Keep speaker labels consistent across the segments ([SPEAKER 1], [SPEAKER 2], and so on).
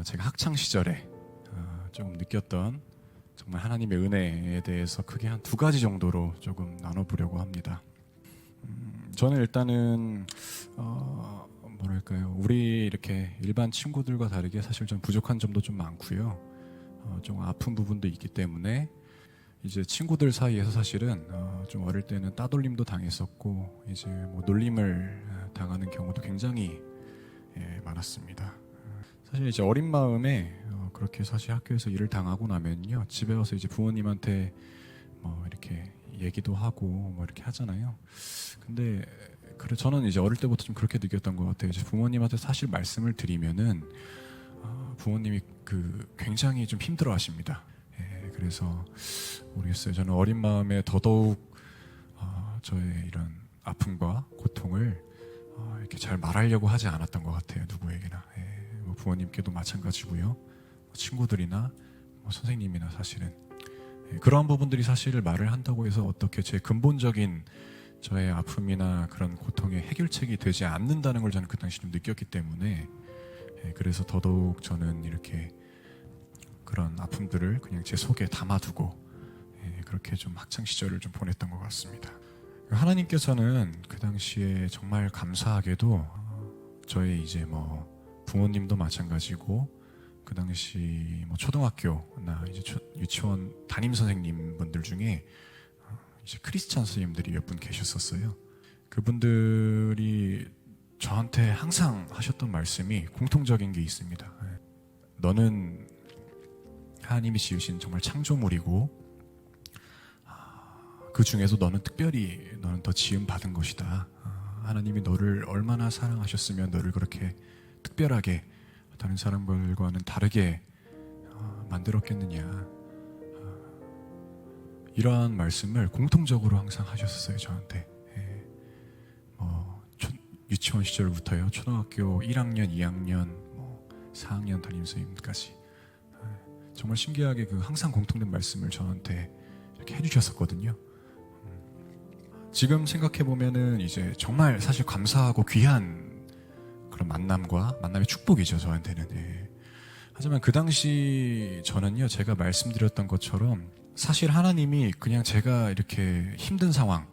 [SPEAKER 1] 제가 학창 시절에 조금 느꼈던 정말 하나님의 은혜에 대해서 크게 한 두 가지 정도로 조금 나눠보려고 합니다. 저는 일단은 뭐랄까요, 우리 이렇게 일반 친구들과 다르게 사실 좀 부족한 점도 좀 많고요. 좀 아픈 부분도 있기 때문에 이제 친구들 사이에서 사실은 좀 어릴 때는 따돌림도 당했었고 이제 뭐 놀림을 당하는 경우도 굉장히 많았습니다. 사실 이제 어린 마음에 그렇게 사실 학교에서 일을 당하고 나면요, 집에 와서 이제 부모님한테 뭐 이렇게 얘기도 하고 뭐 이렇게 하잖아요. 근데 그래, 저는 이제 어릴 때부터 좀 그렇게 느꼈던 것 같아요. 이제 부모님한테 사실 말씀을 드리면은 부모님이 굉장히 좀 힘들어하십니다. 그래서 모르겠어요. 저는 어린 마음에 더더욱 저의 이런 아픔과 고통을 이렇게 잘 말하려고 하지 않았던 것 같아요. 누구에게나. 뭐 부모님께도 마찬가지고요. 친구들이나 뭐 선생님이나 사실은 그러한 부분들이 사실 말을 한다고 해서 어떻게 제 근본적인 저의 아픔이나 그런 고통의 해결책이 되지 않는다는 걸 저는 그 당시 좀 느꼈기 때문에 그래서 더더욱 저는 이렇게 그런 아픔들을 그냥 제 속에 담아두고 그렇게 좀 학창 시절을 좀 보냈던 것 같습니다. 하나님께서는 그 당시에 정말 감사하게도 저희 이제 뭐 부모님도 마찬가지고 그 당시 뭐 초등학교나 이제 유치원 담임 선생님 분들 중에 이제 크리스찬 선생님들이 몇 분 계셨었어요. 그분들이 저한테 항상 하셨던 말씀이 공통적인 게 있습니다. 너는 하나님이 지으신 정말 창조물이고 그 중에서 너는 특별히 너는 더 지음 받은 것이다. 하나님이 너를 얼마나 사랑하셨으면 너를 그렇게 특별하게 다른 사람들과는 다르게 만들었겠느냐. 이러한 말씀을 공통적으로 항상 하셨어요, 저한테. 유치원 시절부터요, 초등학교 1학년, 2학년, 4학년 담임 선생님까지 정말 신기하게 항상 공통된 말씀을 저한테 이렇게 해주셨었거든요. 지금 생각해 보면은 이제 정말 사실 감사하고 귀한 그런 만남의 축복이죠, 저한테는. 하지만 그 당시 저는요, 제가 말씀드렸던 것처럼 사실 하나님이 그냥 제가 이렇게 힘든 상황,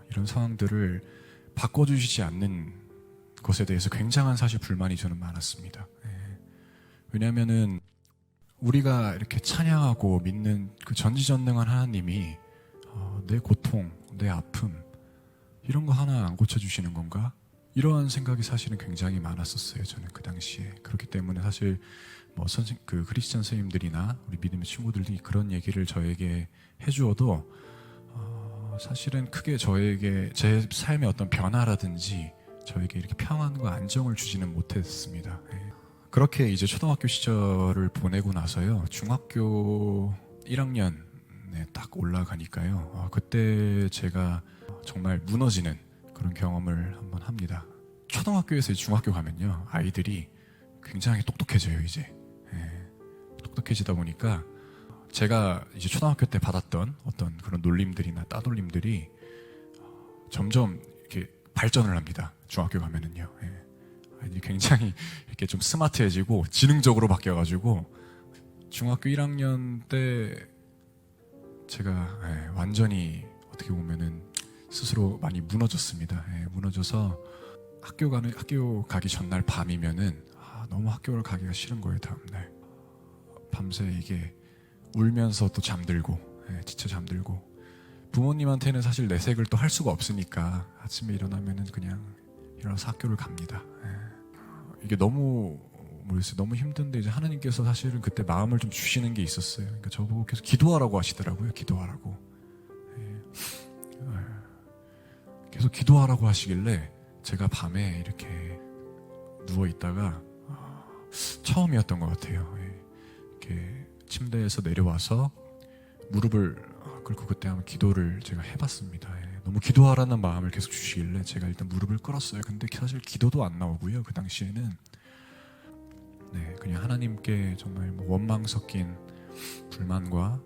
[SPEAKER 1] 이런 상황들을 바꿔주시지 않는 것에 대해서 굉장한 사실 불만이 저는 많았습니다. 왜냐하면은 우리가 이렇게 찬양하고 믿는 그 전지전능한 하나님이 내 고통, 내 아픔 이런 거 하나 안 고쳐주시는 건가? 이러한 생각이 사실은 굉장히 많았었어요, 저는 그 당시에. 그렇기 때문에 사실 뭐 크리스찬 선생님들이나 우리 믿음의 친구들이 그런 얘기를 저에게 해주어도 사실은 크게 저에게 제 삶의 어떤 변화라든지 저에게 이렇게 평안과 안정을 주지는 못했습니다. 그렇게 이제 초등학교 시절을 보내고 나서요, 중학교 1학년에 딱 올라가니까요, 그때 제가 정말 무너지는 그런 경험을 한번 합니다. 초등학교에서 중학교 가면요, 아이들이 굉장히 똑똑해져요, 이제. 똑똑해지다 보니까 제가 이제 초등학교 때 받았던 어떤 그런 놀림들이나 따돌림들이 점점 이렇게 발전을 합니다. 중학교 가면은요. 아이들이 굉장히 이렇게 좀 스마트해지고 지능적으로 바뀌어가지고 중학교 1학년 때 제가 완전히 어떻게 보면은 스스로 많이 무너졌습니다. 무너져서 학교 가기 전날 밤이면은 너무 학교를 가기가 싫은 거예요. 다음날 밤새 이게 울면서 또 잠들고, 지쳐 잠들고, 부모님한테는 사실 내색을 또 할 수가 없으니까 아침에 일어나면은 그냥 일어나서 학교를 갑니다. 이게 너무 모르겠어요. 너무 힘든데 이제 하나님께서 사실은 그때 마음을 좀 주시는 게 있었어요. 그러니까 저보고 계속 기도하라고 하시더라고요. 기도하라고. 계속 기도하라고 하시길래 제가 밤에 이렇게 누워 있다가 처음이었던 것 같아요. 이렇게 침대에서 내려와서 무릎을 꿇고 그때 한번 기도를 제가 해봤습니다. 너무 기도하라는 마음을 계속 주시길래 제가 일단 무릎을 꿇었어요. 근데 사실 기도도 안 나오고요, 그 당시에는. 그냥 하나님께 정말 원망 섞인 불만과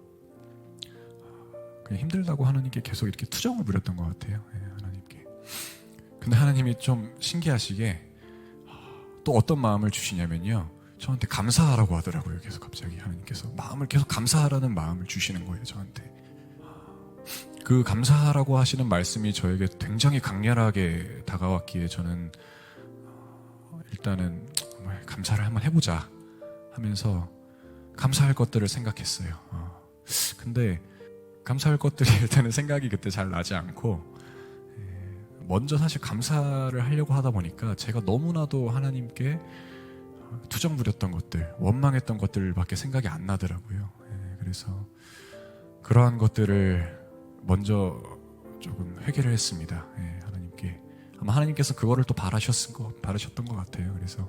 [SPEAKER 1] 그냥 힘들다고 하나님께 계속 이렇게 투정을 부렸던 것 같아요. 하나님께. 근데 하나님이 좀 신기하시게 또 어떤 마음을 주시냐면요, 저한테 감사하라고 하더라고요. 계속 갑자기 하나님께서 마음을 계속 감사하라는 마음을 주시는 거예요, 저한테. 그 감사하라고 하시는 말씀이 저에게 굉장히 강렬하게 다가왔기에 저는 일단은 정말 감사를 한번 해보자 하면서 감사할 것들을 생각했어요. 근데 감사할 것들이 일단은 생각이 그때 잘 나지 않고, 먼저 사실 감사를 하려고 하다 보니까 제가 너무나도 하나님께 투정 부렸던 것들, 원망했던 것들밖에 생각이 안 나더라고요. 그래서 그러한 것들을 먼저 조금 회개를 했습니다. 하나님께. 아마 하나님께서 그거를 또 바라셨던 것 같아요. 그래서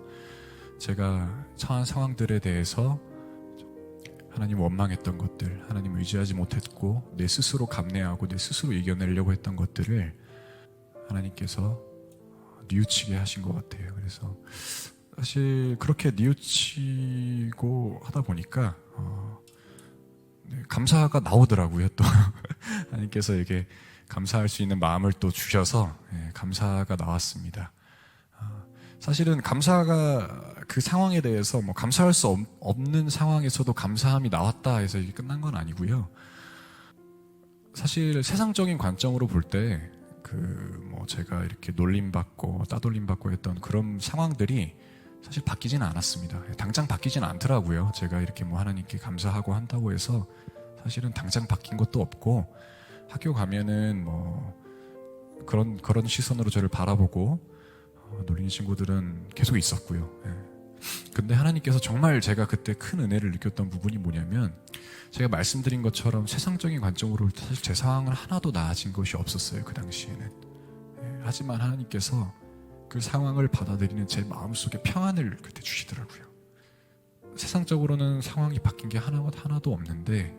[SPEAKER 1] 제가 처한 상황들에 대해서 하나님 원망했던 것들, 하나님 의지하지 못했고 내 스스로 감내하고 내 스스로 이겨내려고 했던 것들을 하나님께서 뉘우치게 하신 것 같아요. 그래서 사실 그렇게 뉘우치고 하다 보니까 감사가 나오더라고요. 또 하나님께서 이렇게 감사할 수 있는 마음을 또 주셔서 감사가 나왔습니다. 사실은 감사가 그 상황에 대해서 뭐 감사할 수 없는 상황에서도 감사함이 나왔다 해서 이게 끝난 건 아니고요. 사실 세상적인 관점으로 볼 때 뭐 제가 이렇게 놀림받고 따돌림받고 했던 그런 상황들이 사실 바뀌지는 않았습니다. 당장 바뀌지는 않더라고요. 제가 이렇게 뭐 하나님께 감사하고 한다고 해서 사실은 당장 바뀐 것도 없고, 학교 가면은 뭐 그런 시선으로 저를 바라보고 놀리는 친구들은 계속 있었고요. 근데 하나님께서 정말 제가 그때 큰 은혜를 느꼈던 부분이 뭐냐면, 제가 말씀드린 것처럼 세상적인 관점으로 사실 제 상황은 하나도 나아진 것이 없었어요, 그 당시에는. 하지만 하나님께서 그 상황을 받아들이는 제 마음속에 평안을 그때 주시더라고요. 세상적으로는 상황이 바뀐 게 하나도 없는데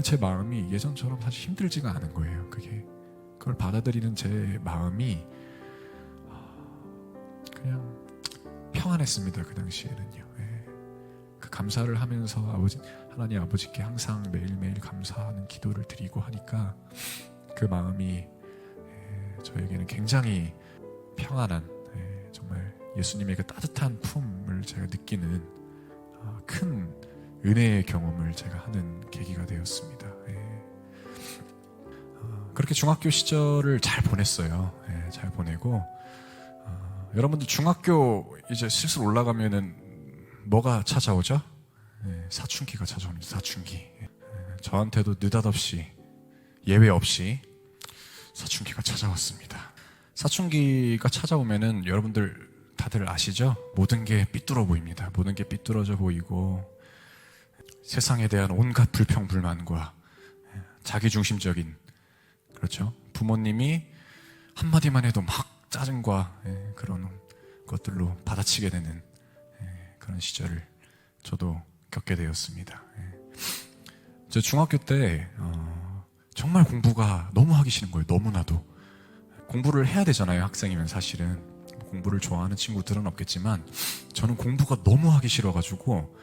[SPEAKER 1] 제 마음이 예전처럼 사실 힘들지가 않은 거예요. 그걸 받아들이는 제 마음이 그냥 평안했습니다, 그 당시에는요. 그 감사를 하면서 하나님 아버지께 항상 매일매일 감사하는 기도를 드리고 하니까 그 마음이 저에게는 굉장히 평안한, 정말 예수님의 그 따뜻한 품을 제가 느끼는 큰 은혜의 경험을 제가 하는 계기가 되었습니다. 그렇게 중학교 시절을 잘 보냈어요. 잘 보내고, 여러분들 중학교 이제 슬슬 올라가면은 뭐가 찾아오죠? 사춘기가 찾아옵니다. 사춘기. 저한테도 느닷없이 예외 없이 사춘기가 찾아왔습니다. 사춘기가 찾아오면은 여러분들 다들 아시죠? 모든 게 삐뚤어 보입니다. 모든 게 삐뚤어져 보이고, 세상에 대한 온갖 불평불만과 자기중심적인, 그렇죠? 부모님이 한마디만 해도 막 짜증과 그런 것들로 받아치게 되는 그런 시절을 저도 겪게 되었습니다. 저 중학교 때 정말 공부가 너무 하기 싫은 거예요. 너무나도. 공부를 해야 되잖아요, 학생이면. 사실은 공부를 좋아하는 친구들은 없겠지만 저는 공부가 너무 하기 싫어가지고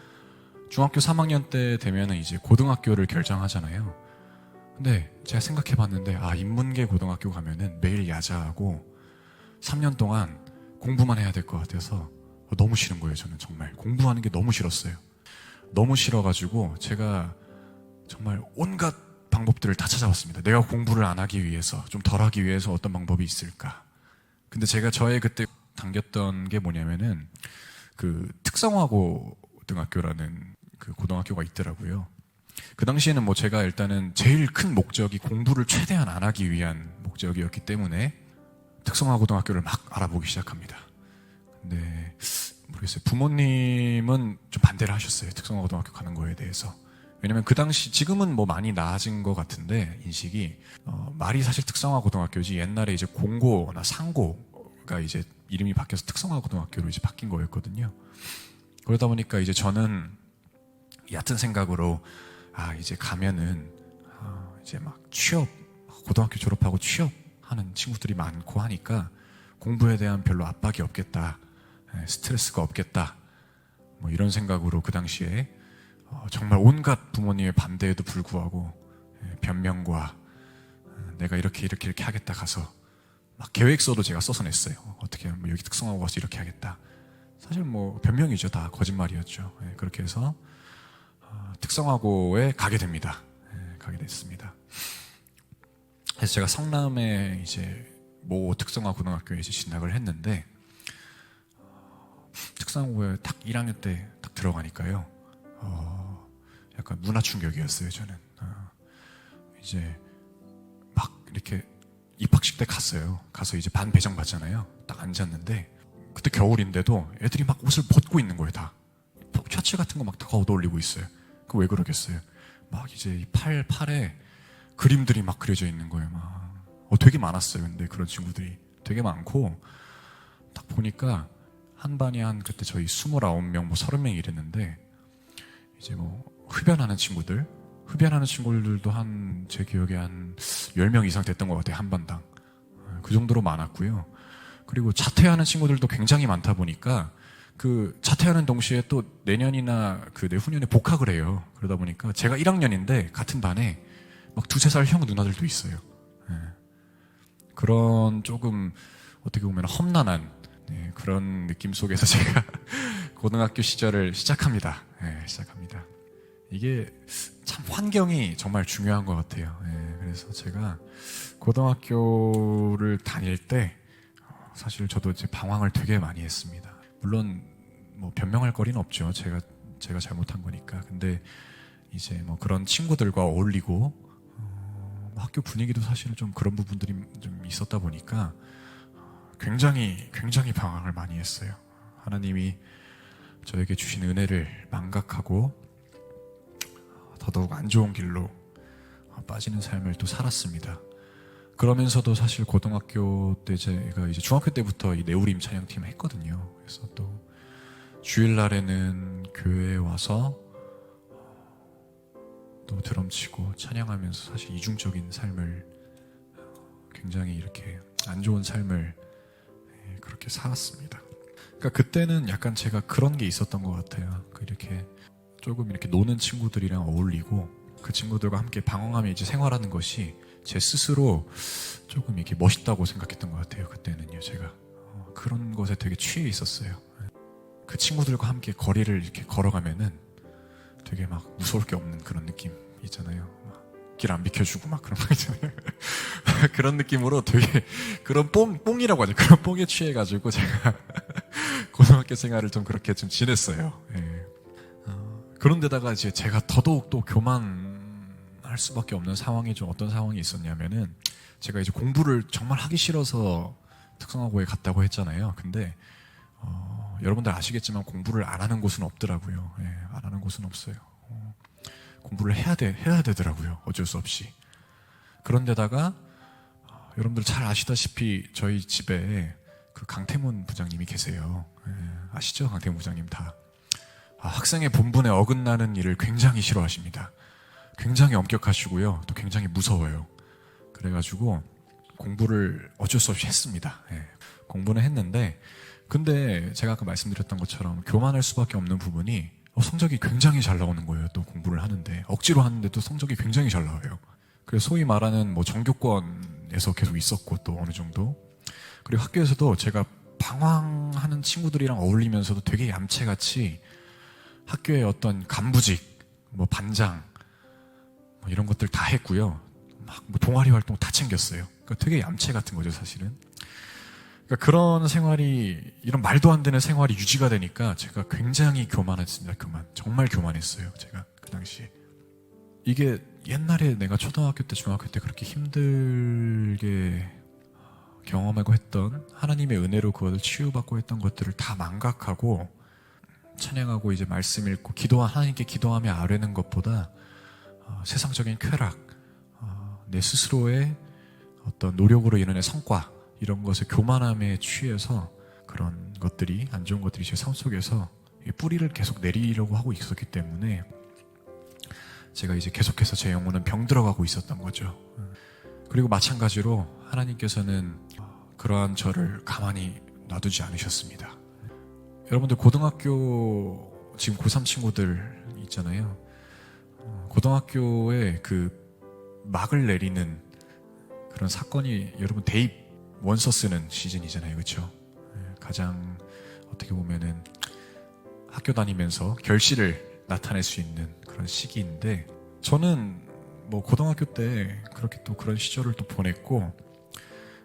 [SPEAKER 1] 중학교 3학년 때 되면은 이제 고등학교를 결정하잖아요. 근데 제가 생각해봤는데, 인문계 고등학교 가면은 매일 야자하고 3년 동안 공부만 해야 될 것 같아서 너무 싫은 거예요. 저는 정말 공부하는 게 너무 싫었어요. 너무 싫어가지고 제가 정말 온갖 방법들을 다 찾아봤습니다. 내가 공부를 안 하기 위해서, 좀 덜 하기 위해서 어떤 방법이 있을까. 근데 제가 저의 그때 당겼던 게 뭐냐면은 그 특성화 고등학교라는 그 고등학교가 있더라고요. 그 당시에는 뭐 제가 일단은 제일 큰 목적이 공부를 최대한 안 하기 위한 목적이었기 때문에 특성화 고등학교를 막 알아보기 시작합니다. 근데 모르겠어요. 부모님은 좀 반대를 하셨어요. 특성화 고등학교 가는 거에 대해서. 왜냐면 그 당시, 지금은 뭐 많이 나아진 것 같은데 인식이, 말이 사실 특성화 고등학교지, 옛날에 이제 공고나 상고가 이제 이름이 바뀌어서 특성화 고등학교로 이제 바뀐 거였거든요. 그러다 보니까 이제 저는 얕은 생각으로 이제 가면은 이제 막 고등학교 졸업하고 취업하는 친구들이 많고 하니까 공부에 대한 별로 압박이 없겠다, 스트레스가 없겠다, 뭐 이런 생각으로 그 당시에 정말 온갖 부모님의 반대에도 불구하고 변명과 내가 이렇게 하겠다 가서 막 계획서도 제가 써서 냈어요. 어떻게 하면 여기 특성화고 가서 이렇게 하겠다. 사실 뭐 변명이죠. 다 거짓말이었죠. 예, 그렇게 해서 특성화고에 가게 됩니다. 예, 가게 됐습니다. 그래서 제가 성남에 이제 모 특성화 고등학교에 이제 진학을 했는데 특성화고에 딱 1학년 때 딱 들어가니까요. 약간 문화 충격이었어요. 저는 이제 막 이렇게 입학식 때 갔어요. 가서 이제 반 배정 받잖아요. 딱 앉았는데 그때 겨울인데도 애들이 막 옷을 벗고 있는 거예요. 다 셔츠 같은 거 막 다 걷어 올리고 있어요. 그 왜 그러겠어요? 막 이제 이 팔에 그림들이 막 그려져 있는 거예요. 막 되게 많았어요. 근데 그런 친구들이 되게 많고 딱 보니까 한 반이 한 그때 저희 29명 뭐 30명 이랬는데 이제 뭐 흡연하는 친구들도 한 제 기억에 한 10명 이상 됐던 것 같아요. 한 반당. 그 정도로 많았고요. 그리고 자퇴하는 친구들도 굉장히 많다 보니까 그 자퇴하는 동시에 또 내년이나 그 내후년에 복학을 해요. 그러다 보니까 제가 1학년인데 같은 반에 막 2-3살 형 누나들도 있어요. 예. 그런 조금 어떻게 보면 험난한 그런 느낌 속에서 제가 고등학교 시절을 시작합니다. 시작합니다. 이게 참 환경이 정말 중요한 것 같아요. 그래서 제가 고등학교를 다닐 때 사실 저도 이제 방황을 되게 많이 했습니다. 물론 뭐 변명할 거리는 없죠. 제가 잘못한 거니까. 근데 이제 뭐 그런 친구들과 어울리고 학교 분위기도 사실은 좀 그런 부분들이 좀 있었다 보니까 굉장히 방황을 많이 했어요. 하나님이 저에게 주신 은혜를 망각하고 더더욱 안 좋은 길로 빠지는 삶을 또 살았습니다. 그러면서도 사실 고등학교 때 제가 이제 중학교 때부터 이 내우림 찬양팀을 했거든요. 그래서 또 주일날에는 교회에 와서 또 드럼 치고 찬양하면서 사실 이중적인 삶을 굉장히 이렇게 안 좋은 삶을 그렇게 살았습니다. 그러니까 그때는 약간 제가 그런 게 있었던 것 같아요. 이렇게 조금 이렇게 노는 친구들이랑 어울리고 그 친구들과 함께 방황하며 이제 생활하는 것이 제 스스로 조금 이렇게 멋있다고 생각했던 것 같아요. 그때는요, 제가 그런 것에 되게 취해 있었어요. 그 친구들과 함께 거리를 이렇게 걸어가면은 되게 막 무서울 게 없는 그런 느낌 있잖아요. 길 안 비켜주고 막 그런 거 있잖아요. 그런 느낌으로 되게 그런 뽕이라고 하죠. 그런 뽕에 취해가지고 제가 고등학교 생활을 좀 그렇게 좀 지냈어요. 그런데다가 이제 제가 더더욱 또 교만할 수밖에 없는 상황이 좀 어떤 상황이 있었냐면은 제가 이제 공부를 정말 하기 싫어서 특성화고에 갔다고 했잖아요. 근데 여러분들 아시겠지만 공부를 안 하는 곳은 없더라고요. 안 하는 곳은 없어요. 공부를 해야 되더라고요. 어쩔 수 없이. 그런데다가 여러분들 잘 아시다시피 저희 집에 그 강태문 부장님이 계세요. 아시죠? 강태문 부장님 다. 학생의 본분에 어긋나는 일을 굉장히 싫어하십니다. 굉장히 엄격하시고요. 또 굉장히 무서워요. 그래가지고 공부를 어쩔 수 없이 했습니다. 공부는 했는데 근데 제가 아까 말씀드렸던 것처럼 교만할 수밖에 없는 부분이 성적이 굉장히 잘 나오는 거예요. 또 공부를 하는데 억지로 하는데도 성적이 굉장히 잘 나와요. 그래서 소위 말하는 뭐 정교권에서 계속 있었고 또 어느 정도 그리고 학교에서도 제가 방황하는 친구들이랑 어울리면서도 되게 얌체같이 학교의 어떤 간부직, 뭐 반장 뭐 이런 것들 다 했고요. 막 뭐 동아리 활동 다 챙겼어요. 그러니까 되게 얌체 같은 거죠, 사실은. 그러니까 그런 생활이 이런 말도 안 되는 생활이 유지가 되니까 제가 굉장히 교만했습니다. 정말 교만했어요. 제가 그 당시에 이게 옛날에 내가 초등학교 때 중학교 때 그렇게 힘들게 경험하고 했던 하나님의 은혜로 그것을 치유받고 했던 것들을 다 망각하고 찬양하고 이제 말씀 읽고 하나님께 기도하며 아뢰는 것보다 세상적인 쾌락, 내 스스로의 어떤 노력으로 인한 성과 이런 것을 교만함에 취해서 그런 것들이 안 좋은 것들이 제 삶 속에서 뿌리를 계속 내리려고 하고 있었기 때문에 제가 이제 계속해서 제 영혼은 병들어가고 있었던 거죠. 그리고 마찬가지로 하나님께서는 그러한 저를 가만히 놔두지 않으셨습니다. 여러분들 고등학교 지금 고3 친구들 있잖아요. 고등학교에 그 막을 내리는 그런 사건이 여러분 대입 원서 쓰는 시즌이잖아요. 그렇죠? 가장 어떻게 보면은 학교 다니면서 결실을 나타낼 수 있는 그런 시기인데, 저는 뭐 고등학교 때 그렇게 또 그런 시절을 또 보냈고,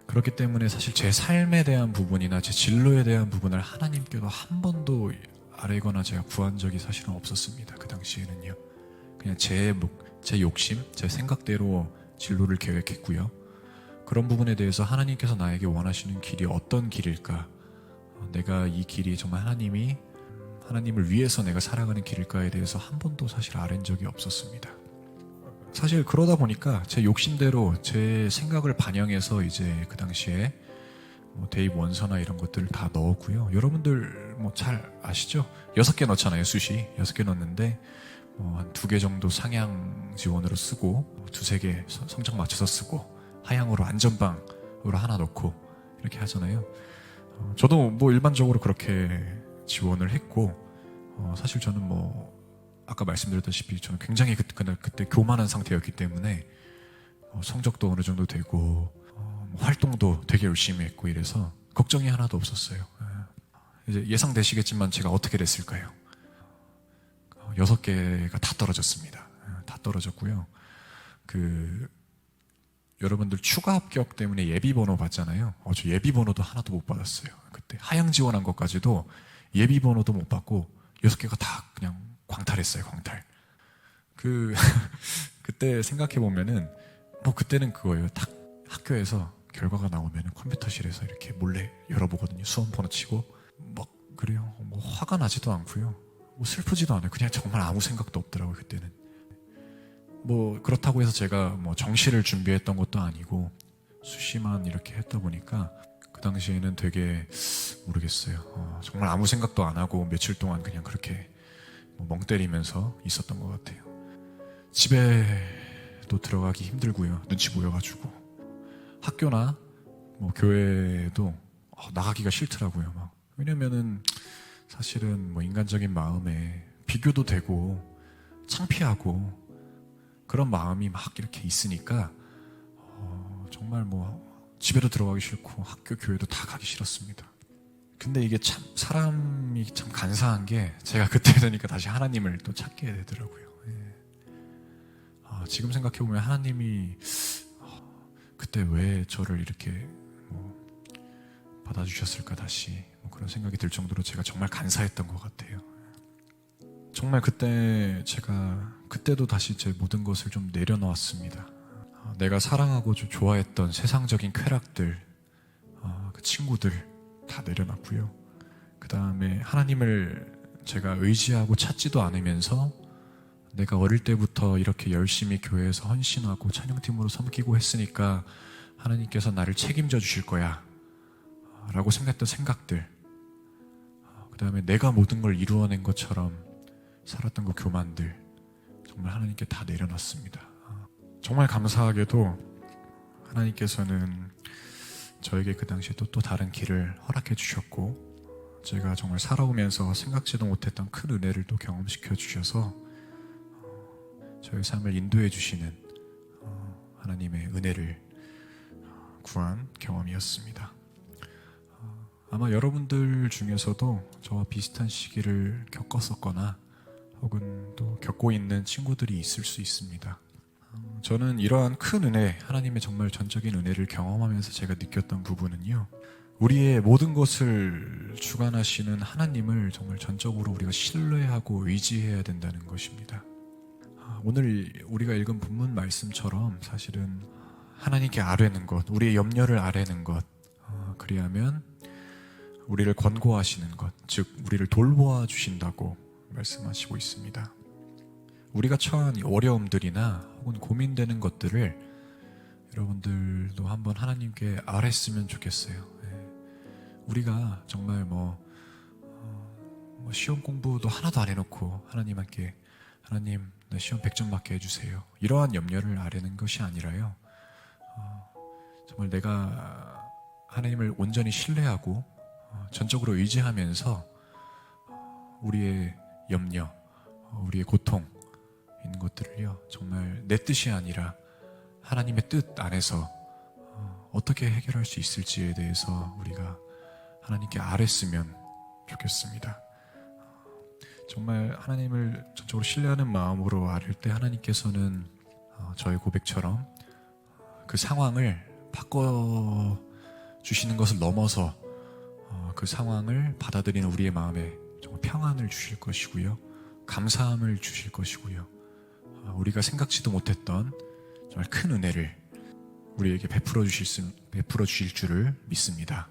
[SPEAKER 1] 그렇기 때문에 사실 제 삶에 대한 부분이나 제 진로에 대한 부분을 하나님께도 한 번도 아뢰거나 제가 구한 적이 사실은 없었습니다. 그 당시에는요. 그냥 제 욕심, 제 생각대로 진로를 계획했고요. 그런 부분에 대해서 하나님께서 나에게 원하시는 길이 어떤 길일까, 내가 이 길이 정말 하나님을 위해서 내가 살아가는 길일까에 대해서 한 번도 사실 아뢰은 적이 없었습니다. 사실 그러다 보니까 제 욕심대로 제 생각을 반영해서 이제 그 당시에 대입 원서나 이런 것들을 다 넣었고요. 여러분들 뭐 잘 아시죠? 6개 넣잖아요, 숱이. 6개 넣었는데 한 2개 정도 상향 지원으로 쓰고, 2-3개 성적 맞춰서 쓰고, 하향으로 안전방으로 하나 넣고 이렇게 하잖아요. 저도 뭐 일반적으로 그렇게 지원을 했고, 사실 저는 뭐 아까 말씀드렸다시피 저는 굉장히 그때 교만한 상태였기 때문에 성적도 어느 정도 되고 활동도 되게 열심히 했고 이래서 걱정이 하나도 없었어요. 이제 예상되시겠지만 제가 어떻게 됐을까요? 6개가 다 떨어졌습니다. 다 떨어졌고요. 여러분들 추가 합격 때문에 예비 번호 받잖아요. 저 예비 번호도 하나도 못 받았어요. 그때 하향 지원한 것까지도 예비 번호도 못 받고 6개가 다 그냥 광탈했어요, 광탈. 그때 생각해보면은, 뭐 그때는 그거예요. 딱 학교에서 결과가 나오면은 컴퓨터실에서 이렇게 몰래 열어보거든요. 수험 번호 치고. 막, 그래요. 뭐 화가 나지도 않고요. 뭐 슬프지도 않아요. 그냥 정말 아무 생각도 없더라고요, 그때는. 뭐, 그렇다고 해서 제가 뭐 정시를 준비했던 것도 아니고, 수시만 이렇게 했다 보니까, 그 당시에는 되게, 모르겠어요. 정말 아무 생각도 안 하고 며칠 동안 그냥 그렇게 멍 때리면서 있었던 것 같아요. 집에도 들어가기 힘들고요. 눈치 보여가지고. 학교나 뭐 교회도 나가기가 싫더라고요. 막. 왜냐면은 사실은 뭐 인간적인 마음에 비교도 되고 창피하고 그런 마음이 막 이렇게 있으니까 정말 뭐 집에도 들어가기 싫고 학교 교회도 다 가기 싫었습니다. 근데 이게 참 사람이 참 간사한 게, 제가 그때 되니까 다시 하나님을 또 찾게 되더라고요. 지금 생각해보면 하나님이 그때 왜 저를 이렇게 받아주셨을까, 다시 그런 생각이 들 정도로 제가 정말 간사했던 것 같아요. 정말 그때도 다시 제 모든 것을 좀 내려놓았습니다. 내가 사랑하고 좀 좋아했던 세상적인 쾌락들, 그 친구들 다 내려놨고요. 그 다음에 하나님을 제가 의지하고 찾지도 않으면서 내가 어릴 때부터 이렇게 열심히 교회에서 헌신하고 찬양팀으로 섬기고 했으니까 하나님께서 나를 책임져 주실 거야 라고 생각했던 생각들, 그 다음에 내가 모든 걸 이루어낸 것처럼 살았던 그 교만들, 정말 하나님께 다 내려놨습니다. 정말 감사하게도 하나님께서는 저에게 그 당시에 또 다른 길을 허락해 주셨고, 제가 정말 살아오면서 생각지도 못했던 큰 은혜를 또 경험시켜 주셔서 저의 삶을 인도해 주시는 하나님의 은혜를 구한 경험이었습니다. 아마 여러분들 중에서도 저와 비슷한 시기를 겪었었거나 혹은 또 겪고 있는 친구들이 있을 수 있습니다. 저는 이러한 큰 은혜, 하나님의 정말 전적인 은혜를 경험하면서 제가 느꼈던 부분은요, 우리의 모든 것을 주관하시는 하나님을 정말 전적으로 우리가 신뢰하고 의지해야 된다는 것입니다. 오늘 우리가 읽은 본문 말씀처럼 사실은 하나님께 아뢰는 것, 우리의 염려를 아뢰는 것, 그리하면 우리를 권고하시는 것, 즉 우리를 돌보아 주신다고 말씀하시고 있습니다. 우리가 처한 이 어려움들이나 혹은 고민되는 것들을 여러분들도 한번 하나님께 아뢰으면 좋겠어요. 우리가 정말 시험 공부도 하나도 안 해놓고 하나님께 하나님 나 시험 100점 맞게 해주세요, 이러한 염려를 아뢰는 것이 아니라요, 정말 내가 하나님을 온전히 신뢰하고 전적으로 의지하면서 우리의 염려, 우리의 고통 있는 것들을요, 정말 내 뜻이 아니라 하나님의 뜻 안에서 어떻게 해결할 수 있을지에 대해서 우리가 하나님께 아뢰으면 좋겠습니다. 정말 하나님을 전적으로 신뢰하는 마음으로 아뢰 때 하나님께서는 저의 고백처럼 그 상황을 바꿔주시는 것을 넘어서 그 상황을 받아들이는 우리의 마음에 정말 평안을 주실 것이고요. 감사함을 주실 것이고요. 우리가 생각지도 못했던 정말 큰 은혜를 우리에게 베풀어 주실 줄을 믿습니다.